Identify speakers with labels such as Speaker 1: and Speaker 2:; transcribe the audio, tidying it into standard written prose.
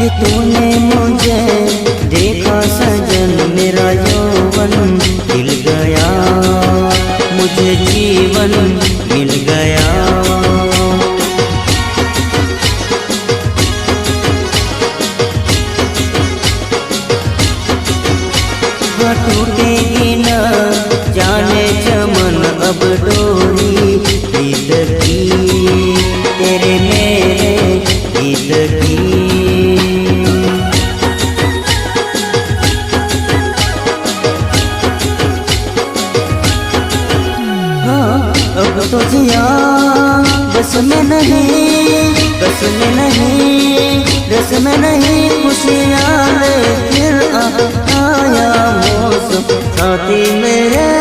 Speaker 1: तूने मुझे देखा सजन, मेरा यौवन खिल गया, मुझे जीवन मिल गया। टूटेगी न जाने चमन अब डोरी प्रीत की, तेरे मेरे गीत की। हाँ अब तो जिया बस में नहीं, बस में नहीं, रस में नहीं, खुशियाँ ले फिर आया मौसम साथी मेरे।